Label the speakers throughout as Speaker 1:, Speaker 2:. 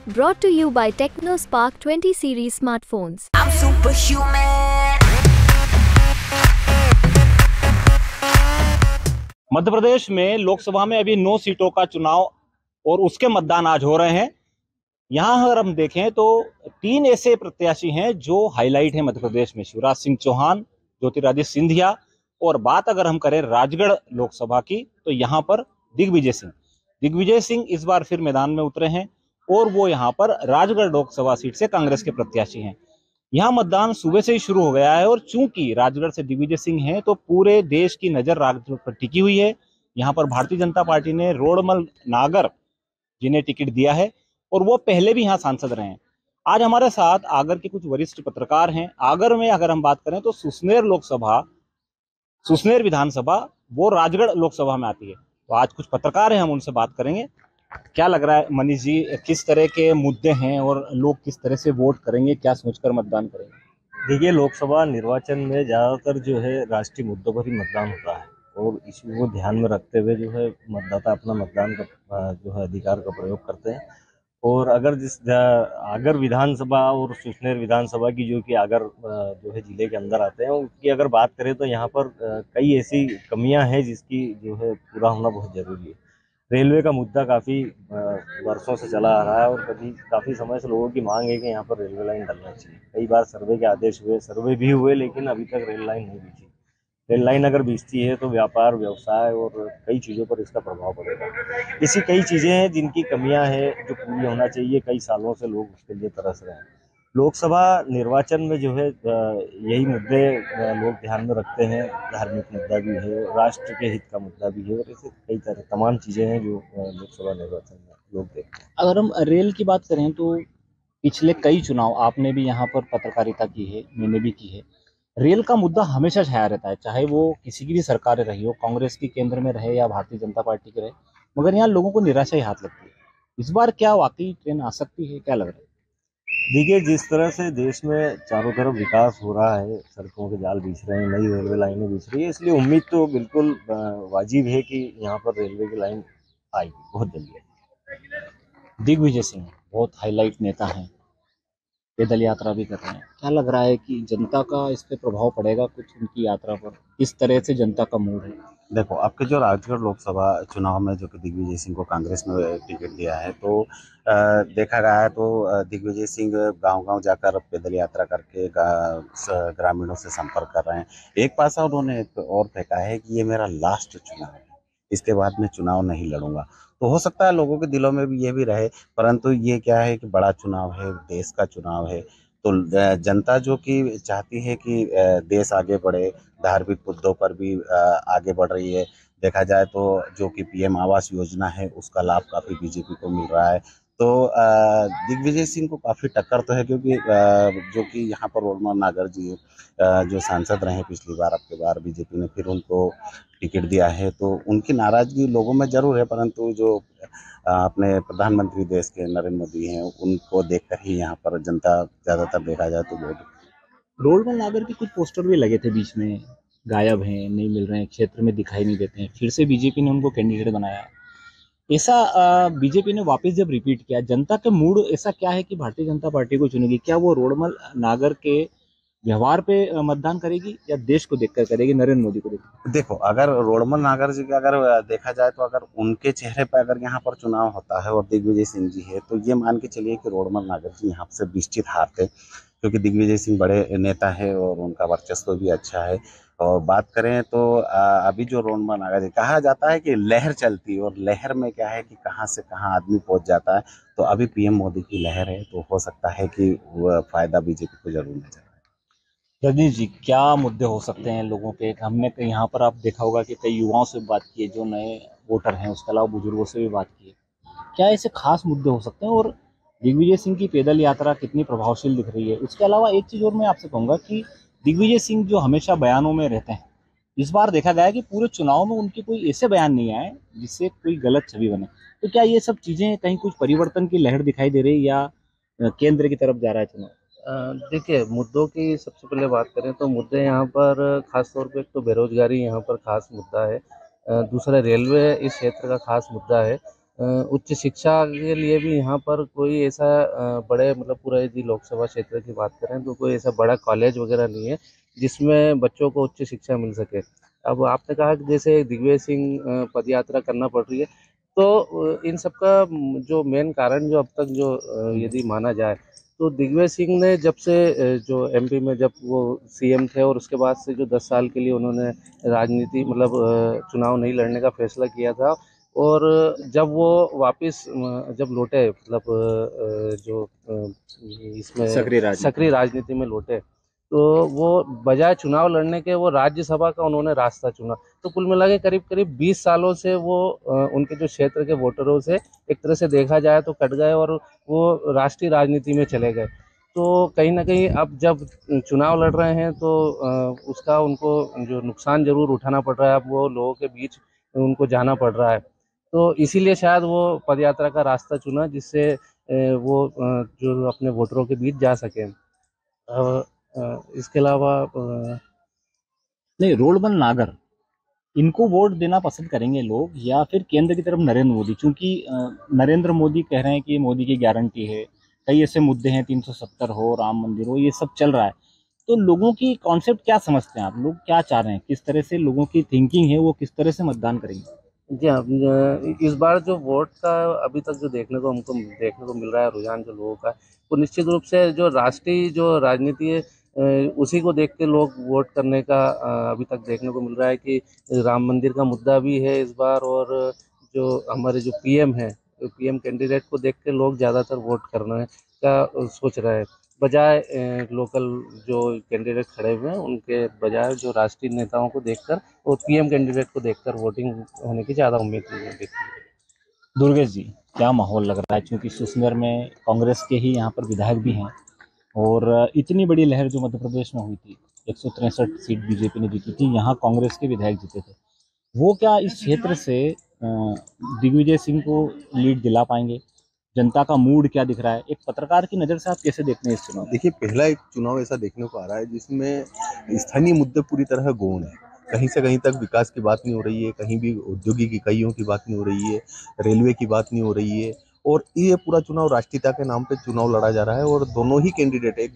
Speaker 1: Brought to you by TechnoSpark 20 series smartphones.
Speaker 2: I'm superhuman.
Speaker 3: Madhya Pradesh में लोकसभा में अभी 9 सीटों का चुनाव और उसके मतदान आज हो रहे हैं। यहाँ अगर हम देखें तो 3 ऐसे प्रत्याशी हैं जो हाईलाइट हैं मध्य प्रदेश में, शिवराज सिंह चौहान, ज्योतिरादित्य सिंधिया, और बात अगर हम करें राजगढ़ लोकसभा की तो यहाँ पर दिग्विजय सिंह इस बार फिर मैदान में उतरे हैं और वो यहाँ पर राजगढ़ लोकसभा सीट से कांग्रेस के प्रत्याशी हैं। यहाँ मतदान सुबह से ही शुरू हो गया है और चूंकि राजगढ़ से दिग्विजय सिंह हैं तो पूरे देश की नजर राजगढ़ पर टिकी हुई है। यहाँ पर भारतीय जनता पार्टी ने रोड़मल नागर जिन्हें टिकट दिया है और वो पहले भी यहाँ सांसद रहे हैं। आज हमारे साथ आगर के कुछ वरिष्ठ पत्रकार हैं। आगर में अगर हम बात करें तो सुसनेर विधानसभा वो राजगढ़ लोकसभा में आती है। तो आज कुछ पत्रकार हैं, हम उनसे बात करेंगे। क्या लग रहा है मनीष जी, किस तरह के मुद्दे हैं और लोग किस तरह से वोट करेंगे, क्या सोचकर मतदान करेंगे?
Speaker 4: देखिए, लोकसभा निर्वाचन में ज़्यादातर जो है राष्ट्रीय मुद्दों पर ही मतदान होता है और इसी को ध्यान में रखते हुए जो है मतदाता अपना मतदान का जो है अधिकार का प्रयोग करते हैं। और आगर विधानसभा और सुसनेर विधानसभा की जो कि आगर जो है जिले के अंदर आते हैं, उसकी अगर बात करें तो यहाँ पर कई ऐसी कमियां हैं जिसकी जो है पूरा होना बहुत ज़रूरी है। रेलवे का मुद्दा काफ़ी वर्षों से चला आ रहा है और काफ़ी समय से लोगों की मांग है कि यहाँ पर रेलवे लाइन डलना चाहिए। कई बार सर्वे के आदेश हुए, सर्वे भी हुए, लेकिन अभी तक रेल लाइन नहीं बिछी। रेल लाइन अगर बिछती है तो व्यापार, व्यवसाय और कई चीज़ों पर इसका प्रभाव पड़ेगा। ऐसी कई चीज़ें हैं जिनकी कमियां हैं जो पूरी होना चाहिए। कई सालों से लोग उसके लिए तरस रहे हैं। लोकसभा निर्वाचन में जो है यही मुद्दे लोग ध्यान में रखते हैं। धार्मिक मुद्दा भी है, राष्ट्र के हित का मुद्दा भी है और ऐसे कई तरह तमाम चीज़ें हैं जो लोकसभा निर्वाचन में लोग देखते हैं।
Speaker 3: अगर हम रेल की बात करें तो पिछले कई चुनाव आपने भी यहाँ पर पत्रकारिता की है, मैंने भी की है। रेल का मुद्दा हमेशा छाया रहता है, चाहे वो किसी की भी सरकार रही हो, कांग्रेस की केंद्र में रहे या भारतीय जनता पार्टी की रहे, मगर यहाँ लोगों को निराशा ही हाथ लगती है। इस बार क्या वाकई ट्रेन आ सकती है, क्या लग रहा है?
Speaker 4: देखिए, जिस तरह से देश में चारों तरफ विकास हो रहा है, सड़कों के जाल बिछ रहे हैं, नई रेलवे लाइनें बिछ रही है, इसलिए उम्मीद तो बिल्कुल वाजिब है कि यहाँ पर रेलवे की लाइन आएगी बहुत जल्दी।
Speaker 3: दिग्विजय सिंह बहुत हाईलाइट नेता हैं, पैदल यात्रा भी कर रहे हैं। क्या लग रहा है कि जनता का इस पे प्रभाव पड़ेगा कुछ उनकी यात्रा पर? किस तरह से जनता का मूड है?
Speaker 5: देखो, आपके जो राजगढ़ लोकसभा चुनाव में जो कि दिग्विजय सिंह को कांग्रेस में टिकट दिया है, तो देखा गया है तो दिग्विजय सिंह गांव-गांव जाकर पैदल यात्रा करके ग्रामीणों से संपर्क कर रहे हैं। एक पासा उन्होंने एक और फेंका है कि ये मेरा लास्ट चुनाव है, इसके बाद मैं चुनाव नहीं लड़ूंगा। तो हो सकता है लोगों के दिलों में भी ये भी रहे, परंतु ये क्या है कि बड़ा चुनाव है, देश का चुनाव है, तो जनता जो कि चाहती है कि देश आगे बढ़े, धार्मिक मुद्दों पर भी आगे बढ़ रही है। देखा जाए तो जो कि पीएम आवास योजना है, उसका लाभ काफ़ी बीजेपी को मिल रहा है। तो दिग्विजय सिंह को काफ़ी टक्कर तो है, क्योंकि जो कि यहाँ पर रोड़मल नागर जी जो सांसद रहे पिछली बार, अब की बार बीजेपी ने फिर उनको टिकट दिया है, तो उनकी नाराज़गी लोगों में ज़रूर है, परंतु जो अपने प्रधानमंत्री देश के नरेंद्र मोदी हैं, उनको देखकर ही यहाँ पर जनता ज़्यादातर देखा जाए तो वोट।
Speaker 3: रोडमल नागर के कुछ पोस्टर भी लगे थे बीच में, गायब हैं, नहीं मिल रहे हैं, क्षेत्र में दिखाई नहीं देते हैं, फिर से बीजेपी ने उनको कैंडिडेट बनाया। ऐसा बीजेपी ने वापस जब रिपीट किया, जनता का मूड ऐसा क्या है कि भारतीय जनता पार्टी को चुनेगी? क्या वो रोडमल नागर के व्यवहार पे मतदान करेगी या देश को देखकर करेगी, नरेंद्र मोदी को देखकर?
Speaker 5: देखो, अगर रोड़मल नागर जी का अगर देखा जाए तो अगर उनके चेहरे पर अगर यहाँ पर चुनाव होता है और दिग्विजय सिंह जी है, तो ये मान के चलिए कि रोड़मल नागर जी यहाँ से निश्चित हारते, क्योंकि दिग्विजय सिंह बड़े नेता है और उनका वर्चस्व भी अच्छा है। और बात करें तो अभी जो रोड़मल नागर जी, कहा जाता है कि लहर चलती है और लहर में क्या है कि कहाँ से कहाँ आदमी पहुँच जाता है। तो अभी पीएम मोदी की लहर है, तो हो सकता है कि वो फायदा बीजेपी को जरूर नजर आए।
Speaker 3: रजनीश जी, क्या मुद्दे हो सकते हैं लोगों के? हमने यहाँ पर आप देखा होगा कि कई युवाओं से बात की है, जो नए वोटर हैं, उसके अलावा बुजुर्गों से भी बात की है। क्या ऐसे खास मुद्दे हो सकते हैं? और दिग्विजय सिंह की पैदल यात्रा कितनी प्रभावशील दिख रही है? उसके अलावा एक चीज़ और मैं आपसे कहूँगा कि दिग्विजय सिंह जो हमेशा बयानों में रहते हैं, इस बार देखा गया है कि पूरे चुनाव में उनके कोई ऐसे बयान नहीं आए जिससे कोई गलत छवि बने। तो क्या ये सब चीज़ें कहीं कुछ परिवर्तन की लहर दिखाई दे रही है या केंद्र की तरफ जा रहा है चुनाव?
Speaker 4: देखिए, मुद्दों की सबसे पहले बात करें तो मुद्दे यहाँ पर खास तौर पे एक तो बेरोजगारी यहाँ पर खास मुद्दा है। दूसरा रेलवे इस क्षेत्र का खास मुद्दा है।
Speaker 6: उच्च शिक्षा के लिए भी यहाँ पर कोई ऐसा बड़े मतलब पूरा यदि लोकसभा क्षेत्र की बात करें तो कोई ऐसा बड़ा कॉलेज वगैरह नहीं है जिसमें बच्चों को उच्च शिक्षा मिल सके। अब आपने कहा कि जैसे दिग्विजय सिंह पद यात्रा करना पड़ रही है, तो इन सब का जो मेन कारण जो अब तक जो यदि माना जाए तो दिग्विजय सिंह ने जब से जो एमपी में जब वो सीएम थे और उसके बाद से जो 10 साल के लिए उन्होंने राजनीति मतलब चुनाव नहीं लड़ने का फैसला किया था, और जब वो वापस जब लौटे मतलब जो इसमें सक्रिय राजनीति में लौटे, तो वो बजाय चुनाव लड़ने के वो राज्यसभा का उन्होंने रास्ता चुना। तो कुल मिला के करीब करीब 20 सालों से वो उनके जो क्षेत्र के वोटरों से एक तरह से देखा जाए तो कट गए और वो राष्ट्रीय राजनीति में चले गए। तो कहीं ना कहीं अब जब चुनाव लड़ रहे हैं तो उसका उनको जो नुकसान जरूर उठाना पड़ रहा है, अब वो लोगों के बीच उनको जाना पड़ रहा है। तो इसीलिए शायद वो पदयात्रा का रास्ता चुना जिससे वो जो अपने वोटरों के बीच जा सके। इसके अलावा
Speaker 3: नहीं, रोडबंद नागर इनको वोट देना पसंद करेंगे लोग, या फिर केंद्र की तरफ नरेंद्र मोदी? क्योंकि नरेंद्र मोदी कह रहे हैं कि मोदी की गारंटी है, कई ऐसे मुद्दे हैं, 370 हो, राम मंदिर हो, ये सब चल रहा है। तो लोगों की कॉन्सेप्ट क्या समझते हैं आप? लोग क्या चाह रहे हैं? किस तरह से लोगों की थिंकिंग है, वो किस तरह से मतदान करेंगे?
Speaker 6: जी हाँ, इस बार जो वोट का अभी तक जो हमको देखने को मिल रहा है रुझान जो लोगों का, वो निश्चित रूप से जो राष्ट्रीय जो राजनीति है उसी को देख के लोग वोट करने का अभी तक देखने को मिल रहा है कि राम मंदिर का मुद्दा भी है इस बार, और जो हमारे जो पीएम है, पीएम कैंडिडेट को देख के लोग ज़्यादातर वोट करने का सोच रहे हैं, बजाय लोकल जो कैंडिडेट खड़े हुए हैं उनके बजाय जो राष्ट्रीय नेताओं को देखकर और पीएम कैंडिडेट को देखकर वोटिंग होने की ज़्यादा उम्मीद दिखती है।
Speaker 3: दुर्गेश जी, क्या माहौल लग रहा है? क्योंकि सुसनेर में कांग्रेस के ही यहाँ पर विधायक भी हैं, और इतनी बड़ी लहर जो मध्य प्रदेश में हुई थी, 163 सीट बीजेपी ने जीती थी, यहाँ कांग्रेस के विधायक जीते थे, वो क्या इस क्षेत्र से दिग्विजय सिंह को लीड दिला पाएंगे? जनता का मूड क्या दिख रहा है? एक पत्रकार की नज़र से आप कैसे देखते हैं इस चुनाव?
Speaker 7: देखिए, पहला एक चुनाव ऐसा देखने को आ रहा है जिसमें स्थानीय मुद्दे पूरी तरह गौण है। कहीं से कहीं तक विकास की बात नहीं हो रही है, कहीं भी औद्योगिक इकाइयों की बात नहीं हो रही है, रेलवे की बात नहीं हो रही है, और ये पूरा चुनाव राष्ट्रीयता के नाम पे चुनाव लड़ा जा रहा है। और दोनों ही कैंडिडेट, एक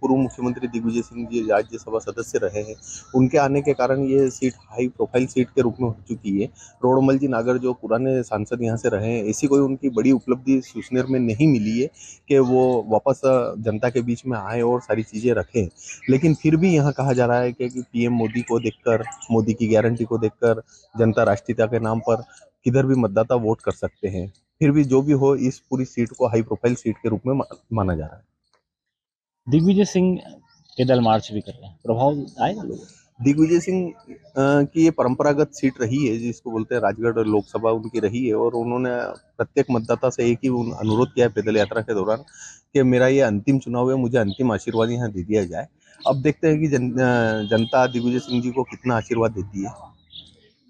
Speaker 7: पूर्व मुख्यमंत्री दिग्विजय सिंह जी राज्यसभा सदस्य रहे हैं, उनके आने के कारण ये सीट हाई प्रोफाइल सीट के रूप में हो चुकी है। रोडमल जी नागर जो पुराने सांसद यहाँ से रहे हैं, ऐसी कोई उनकी बड़ी उपलब्धि सुसनेर में नहीं मिली है कि वो वापस जनता के बीच में आए और सारी चीज़ें रखें। लेकिन फिर भी यहाँ कहा जा रहा है कि पीएम मोदी को देखकर, मोदी की गारंटी को देखकर जनता राष्ट्रीयता के नाम पर किधर भी मतदाता वोट कर सकते हैं। फिर भी जो भी हो, इस पूरी सीट को हाई प्रोफाइल सीट के रूप में माना जा रहा है।
Speaker 3: दिग्विजय सिंह पैदल मार्च भी कर रहे हैं, प्रभाव आएगा लोगों?
Speaker 7: दिग्विजय सिंह की ये परंपरागत सीट रही है, जिसको बोलते हैं राजगढ़ लोकसभा उनकी रही है, और उन्होंने प्रत्येक मतदाता से एक ही अनुरोध किया है पैदल यात्रा के दौरान कि मेरा ये अंतिम चुनाव है, मुझे अंतिम आशीर्वाद यहाँ दे दिया जाए। अब देखते हैं कि जनता दिग्विजय सिंह जी को कितना आशीर्वाद देती है।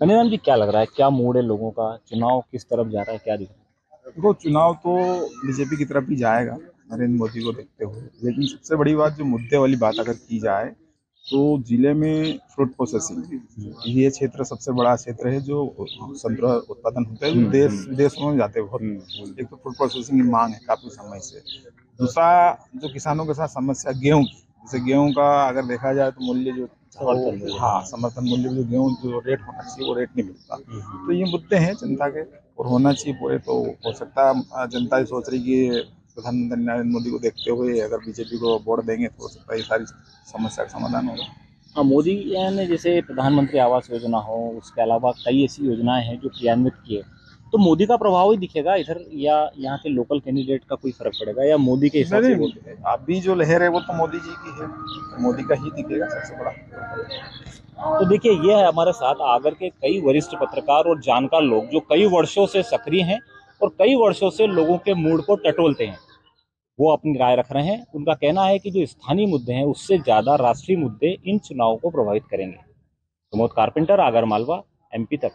Speaker 3: कन्हैयाराम जी, क्या लग रहा है, क्या मूड है लोगों का? चुनाव किस तरफ जा रहा है, क्या दिख रहा है?
Speaker 8: देखो, चुनाव तो बीजेपी की तरफ ही जाएगा नरेंद्र मोदी को देखते हुए, लेकिन सबसे बड़ी बात, जो मुद्दे वाली बात अगर की जाए तो जिले में फ्रूट प्रोसेसिंग ये क्षेत्र सबसे बड़ा क्षेत्र है, जो संतरा उत्पादन होता है, देश विदेशों में जाते हैं बहुत। एक तो फ्रूट प्रोसेसिंग की मांग है काफी समय से। दूसरा, जो किसानों के साथ समस्या गेहूं की, जैसे गेहूं का अगर देखा जाए तो मूल्य जो समर्थन मूल्य जो गेहूं जो रेट होना चाहिए वो रेट नहीं मिलता। तो ये मुद्दे हैं जनता के, और होना चाहिए पूरे। तो हो सकता है जनता ये सोच रही कि प्रधानमंत्री नरेंद्र मोदी को देखते हुए अगर बीजेपी को वोट देंगे तो हो सकता है ये सारी समस्या का समाधान होगा।
Speaker 3: हाँ, मोदी ने जैसे प्रधानमंत्री आवास योजना हो, उसके अलावा कई ऐसी योजनाएं हैं जो क्रियान्वित किए, तो मोदी का प्रभाव ही दिखेगा इधर, या यहाँ के लोकल कैंडिडेट का कोई फर्क पड़ेगा, या मोदी के हिसाब से?
Speaker 8: अभी जो लहर है वो तो मोदी जी की है, मोदी का ही दिखेगा सबसे बड़ा।
Speaker 3: तो देखिए, ये है हमारे साथ आगर के कई वरिष्ठ पत्रकार और जानकार लोग जो कई वर्षों से सक्रिय हैं और कई वर्षों से लोगों के मूड को टटोलते हैं। वो अपनी राय रख रहे हैं। उनका कहना है कि जो स्थानीय मुद्दे हैं उससे ज़्यादा राष्ट्रीय मुद्दे इन चुनावों को प्रभावित करेंगे। प्रमोद कारपेंटर, आगर मालवा, MP तक।